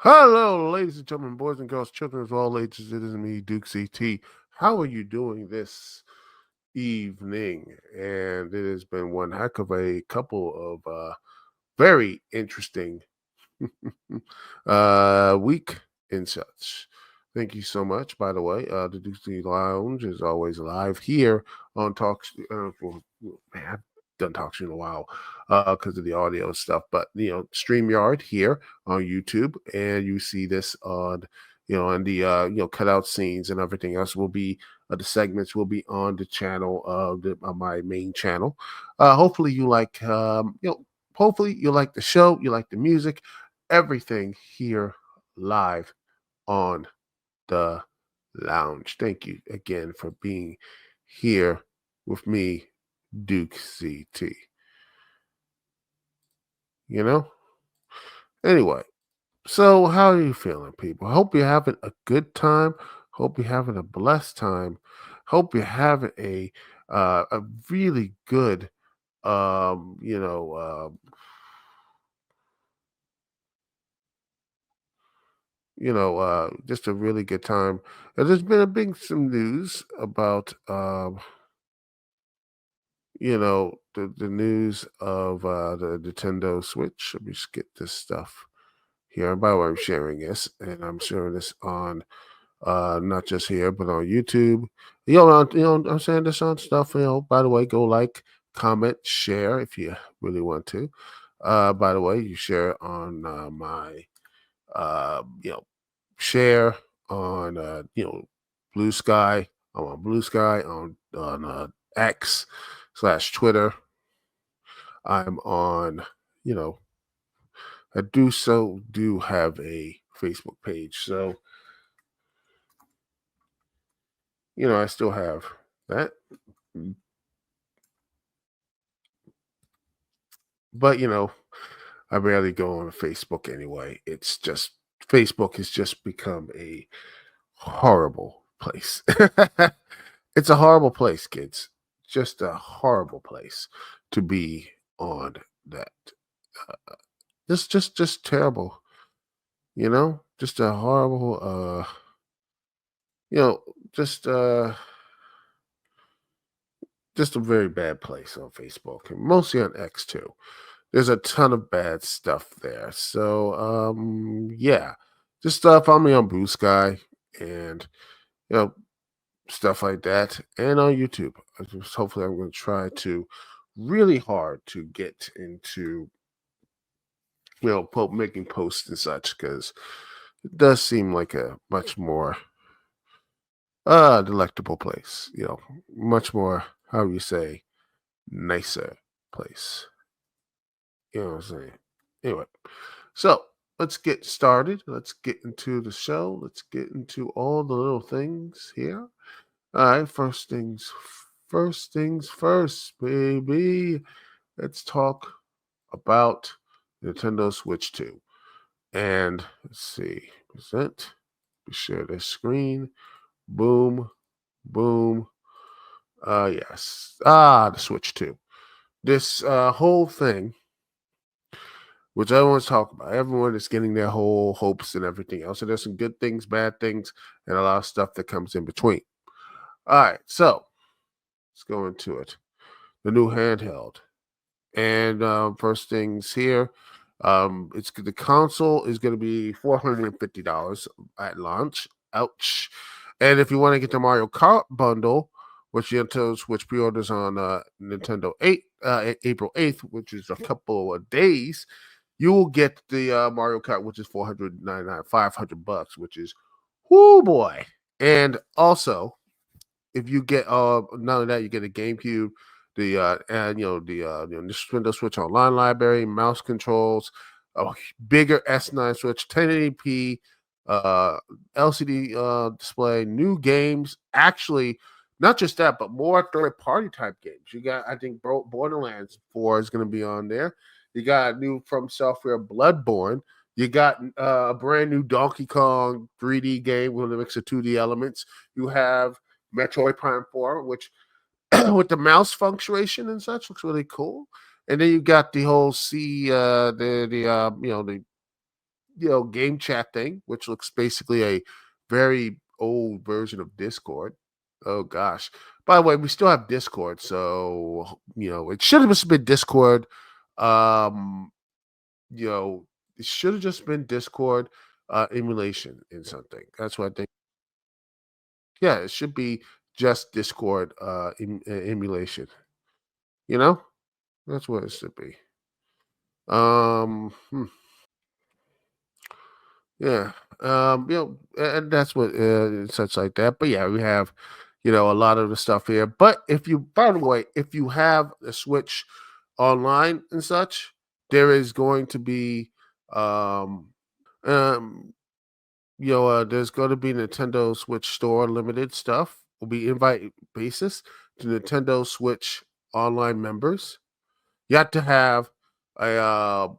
Hello, ladies and gentlemen, boys and girls, children of all ages. It is me, Dukect. How are you doing this evening? And it has been one heck of a couple of very interesting week and such. Thank you so much. By the way, the Dukect Lounge is always live here on Talk. Man, I've done Talk Show in a while because of the audio stuff, but StreamYard here on YouTube, and you see this on and the cutout scenes and everything else will be the segments will be on the channel on my main channel. Hopefully you like hopefully you like the show, you like the music, everything here live on the lounge. Thank you again for being here with me, Duke CT. You know? Anyway, so how are you feeling, people? Hope you're having a good time. Hope you're having a blessed time. Hope you're having a really good um, you know, uh, just a really good time. And there's been a big some news about the news of the Nintendo Switch. Let me just get this stuff here. By the way, I'm sharing this, and I'm sharing this on not just here, but on YouTube. I'm saying this on stuff. By the way, go like, comment, share if you really want to. By the way, you share on my share on Blue Sky. I'm on Blue Sky on X/Twitter. I'm on, you know, I do have a Facebook page. So, I still have that. But, I rarely go on Facebook anyway. It's just Facebook has just become a horrible place. It's a horrible place, kids. Just a horrible place to be on that. Just terrible, Just a horrible you know, just just a very bad place on Facebook and mostly on X too. There's a ton of bad stuff there. So yeah. Just follow me on Blue Sky and you know stuff like that and on YouTube. Hopefully I'm going to try to really hard to get into making posts and such because it does seem like a much more delectable place, much more, how you say, nicer place. You know what I'm saying? Anyway, so let's get started. Let's get into the show. Let's get into all the little things here. All right, first things first, baby. Let's talk about Nintendo Switch 2. And let's see, present, share this screen. Boom, boom. Yes. The Switch 2. This whole thing, which everyone's talking about, everyone is getting their whole hopes and everything else. So there's some good things, bad things, and a lot of stuff that comes in between. All right, so let's go into it. The new handheld. And first things here, it's the console is going to be $450 at launch. Ouch! And if you want to get the Mario Kart bundle, which pre-orders on Nintendo April 8th, which is a couple of days, you will get the Mario Kart, which is $499, $500, which is whoo boy. And also, if you get not only that, you get a GameCube, the and the Nintendo Switch Online library, mouse controls, a bigger S9 Switch, 1080p, LCD display, new games. Actually, not just that, but more third-party type games. You got, I think, Borderlands 4 is going to be on there. You got a new From Software Bloodborne. You got a brand new Donkey Kong 3D game with a mix of 2D elements. You have Metroid Prime 4, which with the mouse punctuation and such looks really cool. And then you got the whole game chat thing, which looks basically a very old version of Discord. Oh gosh. By the way, we still have Discord, so it should have just been Discord. Um, you know, it should have just been Discord emulation in something. That's what I think. Yeah, it should be just Discord emulation. You know, that's what it should be. Hmm. Yeah. And that's what such like that. But yeah, we have, a lot of the stuff here. But if you, by the way, if you have a Switch online and such, there is going to be, um, there's going to be Nintendo Switch Store limited stuff. Will be invite basis to Nintendo Switch online members. You have to have a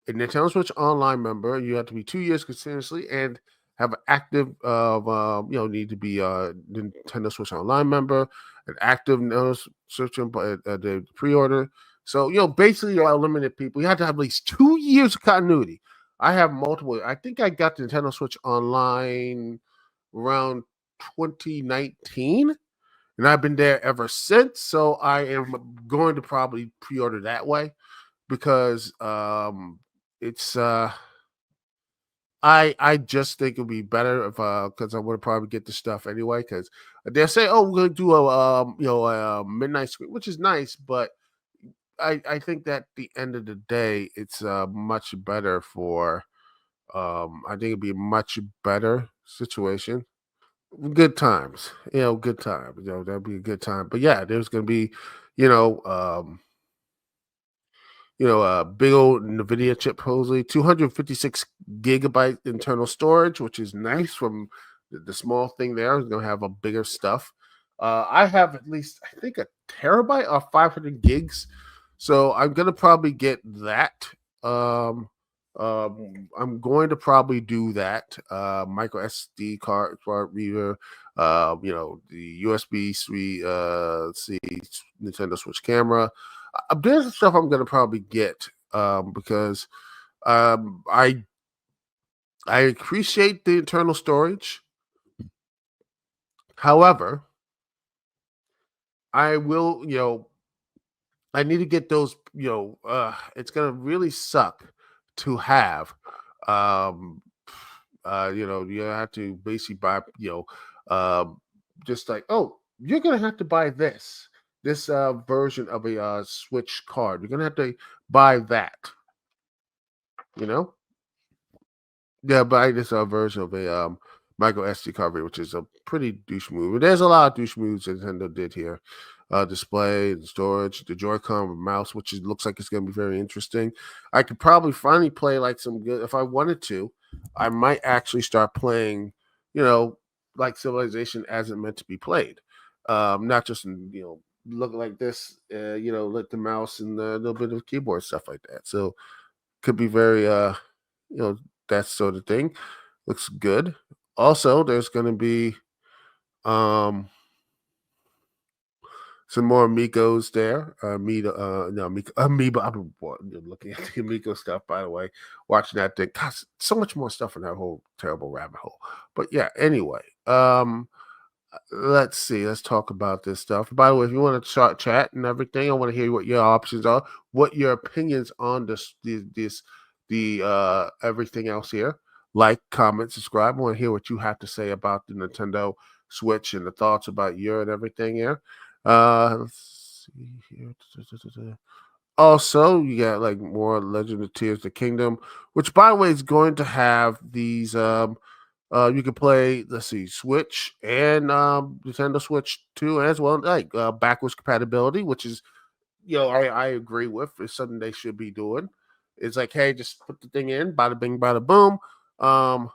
Nintendo Switch Online member. You have to be 2 years continuously and have an active need to be a Nintendo Switch Online member, an active Nintendo Switch the pre-order. So basically, you're limited people. You have to have at least 2 years of continuity. I have multiple. I think I got the Nintendo Switch Online around 2019, and I've been there ever since. So I am going to probably pre-order that way because it's I just think it'd be better if because I would probably get the stuff anyway because they'll say, oh, we're gonna do a midnight screen, which is nice, but I think that at the end of the day it's much better for I think it'd be a much better situation. Good times, good time, that'd be a good time. But yeah, there's gonna be, you know, um a big old NVIDIA chip, supposedly 256 gigabyte internal storage, which is nice from the small thing there. It's going to have a bigger stuff. I have at least, I think, a terabyte or 500 gigs. So I'm going to probably get that. I'm going to probably do that. Micro SD card reader, the USB 3 C Nintendo Switch camera. There's stuff I'm gonna probably get because I appreciate the internal storage. However, I will, I need to get those, it's gonna really suck to have um you have to basically buy, just like, oh, you're gonna have to buy this version of a Switch card. You're gonna have to buy that, you know? Yeah, buy this version of a micro SD card reader, which is a pretty douche move. There's a lot of douche moves that Nintendo did here. Display, the storage, the Joy-Con mouse, which looks like it's going to be very interesting. I could probably finally play like some good. If I wanted to, I might actually start playing, like Civilization as it meant to be played, not just look like this. Let the mouse and a little bit of keyboard stuff like that. So could be very you know that sort of thing. Looks good. Also, there's going to be um some more amigos there. No, Amiibo. I've been looking at the Amigo stuff, by the way, watching that thing. God, so much more stuff in that whole terrible rabbit hole. But yeah, anyway, let's see. Let's talk about this stuff. By the way, if you want to chat and everything, I want to hear what your options are, what your opinions on the everything else here. Like, comment, subscribe. I want to hear what you have to say about the Nintendo Switch and the thoughts about your and everything here. Let's see here. Also, you got like more Legend of Tears: The Kingdom, which by the way is going to have these you can play, let's see, Switch and Nintendo Switch 2 as well, like backwards compatibility, which is, I agree with. It's something they should be doing. It's like, hey, just put the thing in, bada bing, bada boom. Um,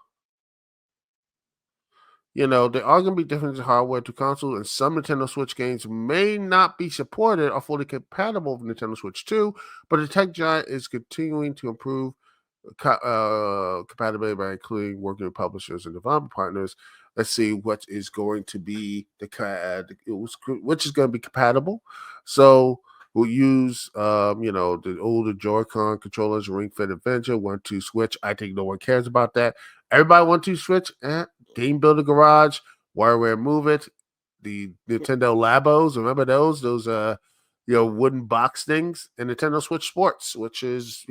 there are going to be differences in hardware to console, and some Nintendo Switch games may not be supported or fully compatible with Nintendo Switch 2, but the tech giant is continuing to improve compatibility by including working with publishers and development partners. Let's see what is going to be which is going to be compatible. So will use the older Joy-Con controllers, Ring Fit Adventure, 1-2 Switch. I think no one cares about that. Everybody 1-2 Switch, Game Builder Garage, WarioWare Move It, the Nintendo Labos. Remember those? Those wooden box things, and Nintendo Switch Sports, which is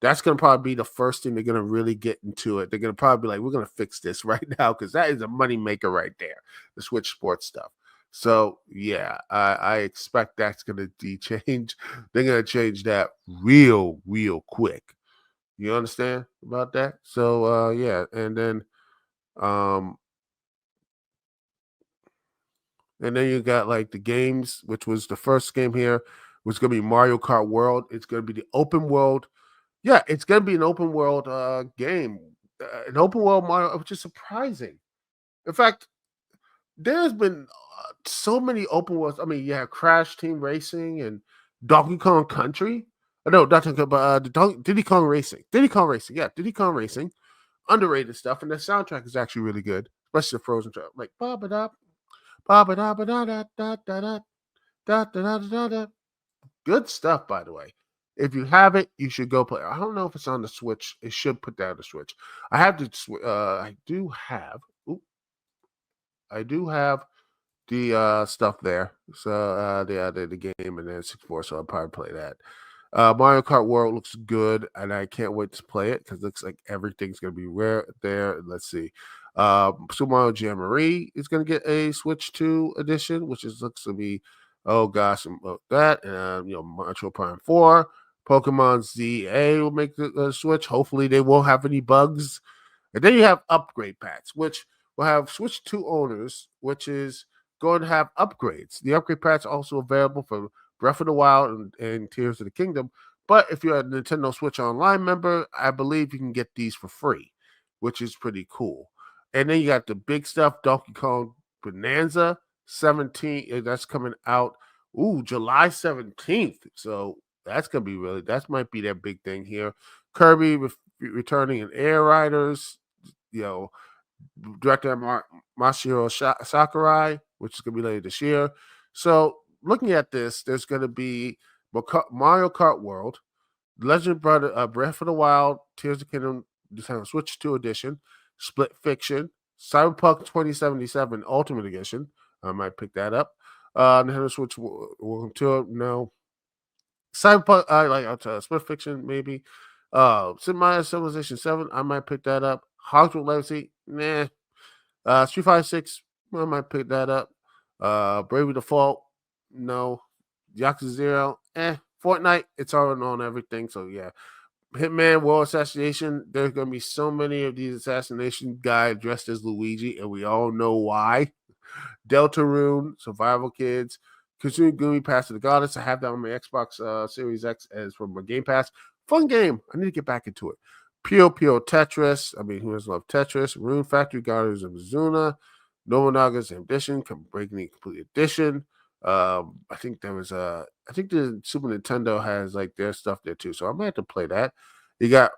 that's gonna probably be the first thing they're gonna really get into it. They're gonna probably be like, we're gonna fix this right now because that is a money maker right there, the Switch Sports stuff. So yeah, I expect that's gonna change. They're gonna change that real quick. You understand about that? So yeah, um and then you got like the games, which was the first game here, was gonna be Mario Kart World. It's gonna be the open world. Yeah, it's gonna be an open world game, an open world Mario, which is surprising. In fact, there's been so many open worlds. I mean, you have Crash Team Racing and Donkey Kong Country. No, not Donkey Kong, but Diddy Kong Racing. Diddy Kong Racing. Yeah, Diddy Kong Racing. Underrated stuff, and the soundtrack is actually really good, especially the Frozen track. Like ba ba da ba ba da ba da da da da da da da da da. Good stuff, by the way. If you have it, you should go play. I don't know if it's on the Switch. It should put that on the Switch. I have to. I do have. Oop, I do have the stuff there. So the game and then 64. So I'll probably play that. Mario Kart World looks good, and I can't wait to play it because it looks like everything's gonna be rare there. Let's see. Super Mario Jamboree is gonna get a Switch 2 edition, which is looks to be that. And Metro Prime 4, Pokemon ZA will make the Switch. Hopefully, they won't have any bugs. And then you have upgrade packs, which will have Switch 2 owners, which is going to have upgrades. The upgrade packs are also available for Breath of the Wild and Tears of the Kingdom. But if you're a Nintendo Switch Online member, I believe you can get these for free, which is pretty cool. And then you got the big stuff, Donkey Kong Bonanza 17. That's coming out, July 17th. So that's going to be that might be their big thing here. Kirby returning in Air Riders, you know, director Masahiro Sakurai, which is going to be later this year. So, looking at this, there's going to be Mario Kart World, Legend Brother, Breath of the Wild, Tears of the Kingdom, Nintendo Switch 2 Edition, Split Fiction, Cyberpunk 2077 Ultimate Edition. I might pick that up. Nintendo Switch Welcome to no. Cyberpunk, I like Split Fiction, maybe. Civilization 7, I might pick that up. Hogwarts Legacy, nah. Street Fighter 6, I might pick that up. Bravely Default, no. Yakuza 0, Fortnite, it's already on everything, so yeah. Hitman World Assassination, there's going to be so many of these assassination guys dressed as Luigi, and we all know why. Deltarune, Survival Kids, Kazoo Gumi Pass of the Goddess. I have that on my Xbox Series X as from my Game Pass. Fun game. I need to get back into it. Pio Pio Tetris. I mean, who doesn't love Tetris? Rune Factory Guardians of Azuna. Nobunaga's Ambition. Breaking Complete Edition. I think there was I think the Super Nintendo has like their stuff there too. So I might have to play that. You got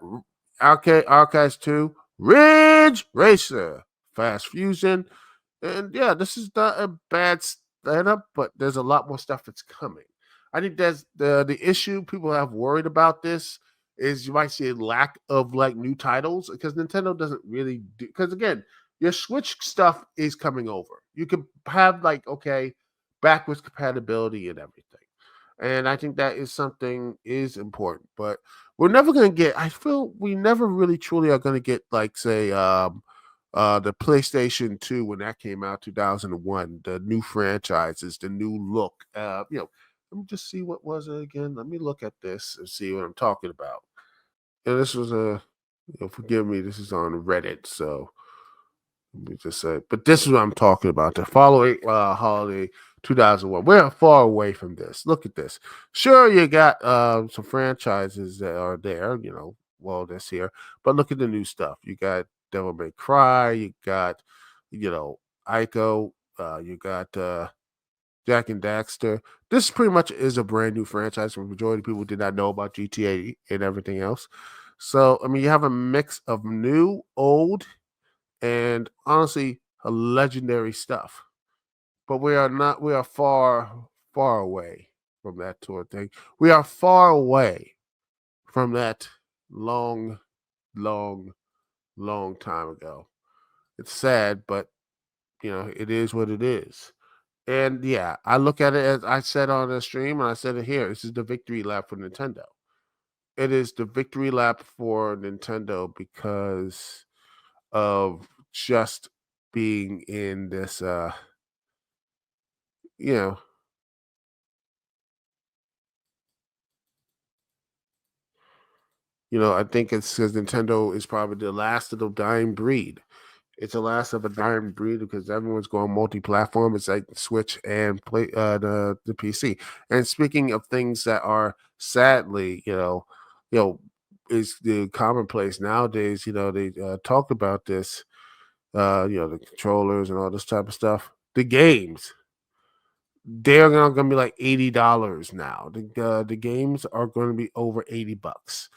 Archives 2, Ridge Racer, Fast Fusion. And yeah, this is not a bad setup, but there's a lot more stuff that's coming. I think that's the issue people have worried about this is you might see a lack of like new titles because Nintendo doesn't really do because again, your Switch stuff is coming over. You could have like backwards compatibility and everything. And I think that is something is important, but we're never gonna get I feel we never really truly are gonna get like say the PlayStation 2 when that came out 2001, the new franchises, the new look. Let me just see what was it again. Let me look at this and see what I'm talking about. And this was forgive me, this is on Reddit, so let me just say, but this is what I'm talking about. The following holiday 2001. We're far away from this. Look at this. Sure, you got some franchises that are there, that's here. But look at the new stuff. You got Devil May Cry. You got, Ico. You got Jack and Daxter. This pretty much is a brand new franchise. For the majority of people did not know about GTA and everything else. So, I mean, you have a mix of new, old, and honestly, a legendary stuff. But we are far, far away from that tour thing. We are far away from that long, long, long time ago. It's sad, but it is what it is. And yeah, I look at it as I said on the stream, and I said it here. This is the victory lap for Nintendo. It is the victory lap for Nintendo because of just being in this you know I think it's because Nintendo is probably the last of the dying breed. It's the last of a dying breed because everyone's going multi-platform. It's like Switch and play the PC. And speaking of things that are sadly, you know, is the commonplace nowadays. They talked about this. The controllers and all this type of stuff. The games, they're not going to be like $80 now. The games are going to be over $80.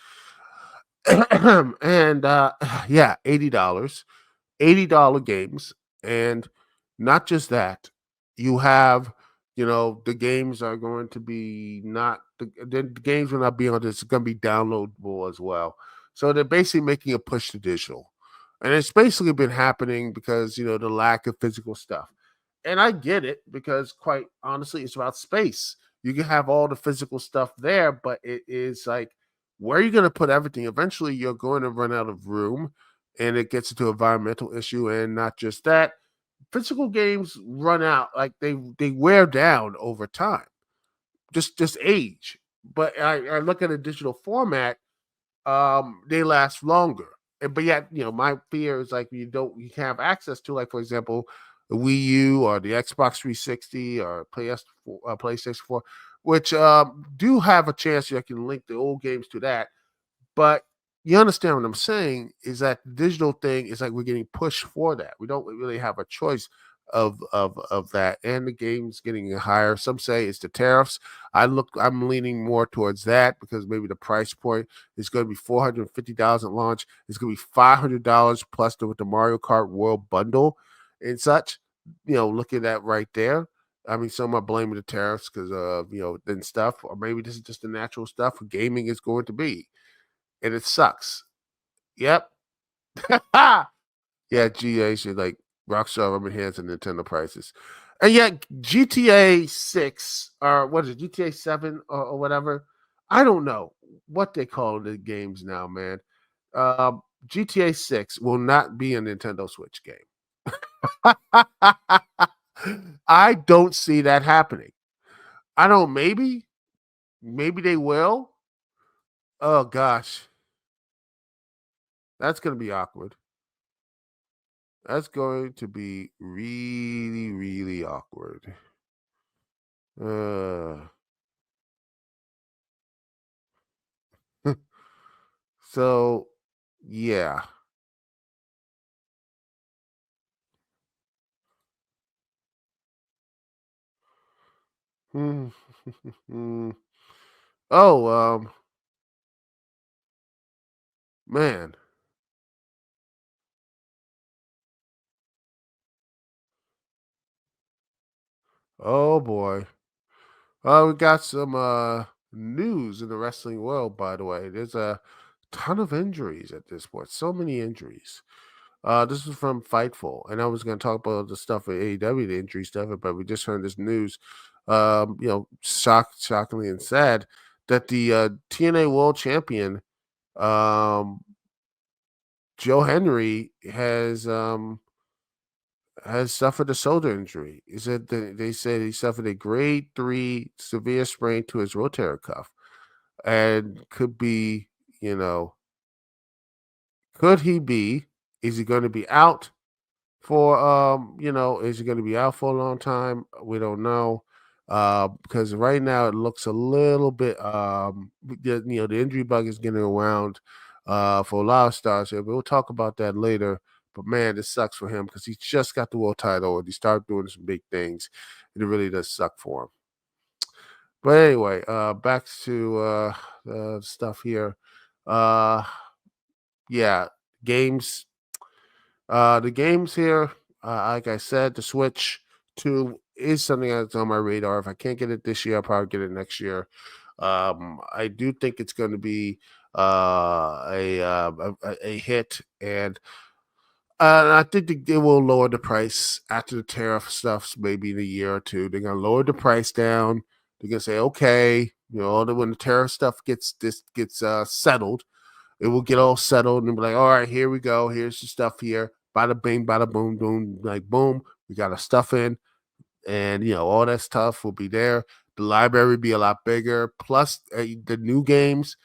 And yeah, $80 games. And not just that, you have, the games are going to be not, the games will not be on this, it's going to be downloadable as well. So they're basically making a push to digital. And it's basically been happening because, the lack of physical stuff. And I get it because, quite honestly, it's about space. You can have all the physical stuff there, but it is like, where are you going to put everything? Eventually, you're going to run out of room, and it gets into environmental issue. And not just that, physical games run out, like they wear down over time, just age. But I look at a digital format, they last longer. But yet, my fear is like you can't have access to, like, for example, the Wii U or the Xbox 360 or PlayStation 4, which do have a chance you can link the old games to that. But you understand what I'm saying is that the digital thing is like we're getting pushed for that. We don't really have a choice of that, and the game's getting higher. Some say it's the tariffs. I'm leaning more towards that because maybe the price point is going to be $450 at launch. It's going to be $500 plus with the Mario Kart World Bundle and such. Looking at right there. I mean, some are blaming the tariffs because of then stuff, or maybe this is just the natural stuff gaming is going to be, and it sucks. Yep. Yeah, GA should like Rockstar rubbing hands on Nintendo prices. And yet GTA 6 or what is it, GTA 7 or whatever. I don't know what they call the games now, man. GTA 6 will not be a Nintendo Switch game. I don't see that happening. I don't maybe they will. Oh gosh. That's gonna be awkward. That's going to be really, really awkward. Uh, so, yeah. Hmm. Oh, man. Oh boy. We got some news in the wrestling world, by the way. There's a ton of injuries at this point. So many injuries. This is from Fightful, and I was going to talk about the stuff with AEW, the injury stuff, but we just heard this news. Shockingly and sad that the TNA World Champion, um, Joe Henry, has suffered a shoulder injury. He said they said he suffered a grade 3 severe sprain to his rotator cuff, and could be, you know, could he be? Is he going to be out for is he going to be out for a long time? We don't know. Because right now it looks a little bit the injury bug is getting around for a lot of stars here, but we'll talk about that later. But man, this sucks for him because he just got the world title and he started doing some big things. It really does suck for him. But anyway, back to stuff here. Uh yeah, games. The games here, like I said, the Switch 2 is something that's on my radar. If I can't get it this year, I'll probably get it next year. I do think it's going to be a hit, and I think they will lower the price after the tariff stuff's maybe in a year or two. They're gonna lower the price down. They're gonna say, okay, when the tariff stuff gets settled, it will get all settled and be like, all right, here we go. Here's the stuff here. Bada bing, bada boom, boom, like boom. We got our stuff in, and all that stuff will be there. The library will be a lot bigger. Plus, the new games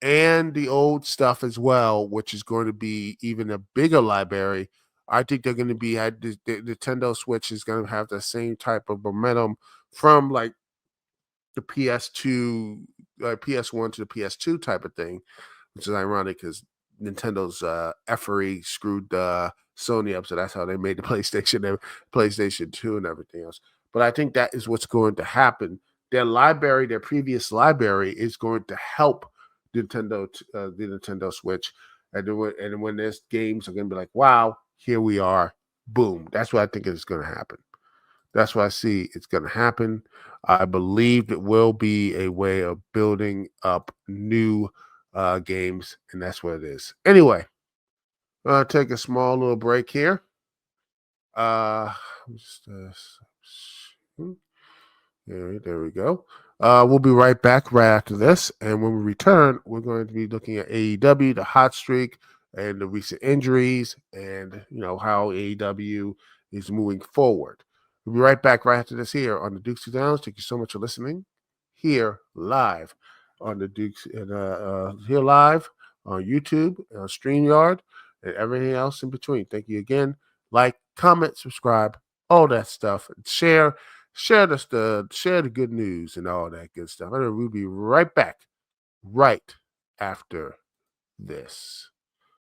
and the old stuff as well, which is going to be even a bigger library. I think they're going to be the Nintendo Switch is going to have the same type of momentum from like the PS2, PS1 to the PS2 type of thing, which is ironic because Nintendo's effery screwed Sony up, so that's how they made the PlayStation 2 and everything else. But I think that is what's going to happen. Their previous library, is going to help the Nintendo Switch, and when there's games are going to be like, wow, here we are, boom. That's what I think is going to happen. That's what I see it's going to happen. I believe it will be a way of building up new games, and that's what it is. Anyway, I'll take a small little break here. Just, there we go. We'll be right back right after this. And when we return, we're going to be looking at AEW, the hot streak, and the recent injuries, and how AEW is moving forward. We'll be right back right after this here on the Dukect Lounge. Thank you so much for listening. Here live on the Dukes, and here live on YouTube, StreamYard, and everything else in between. Thank you again. Like, comment, subscribe, all that stuff. Share the good news and all that good stuff. And we'll be right back right after this.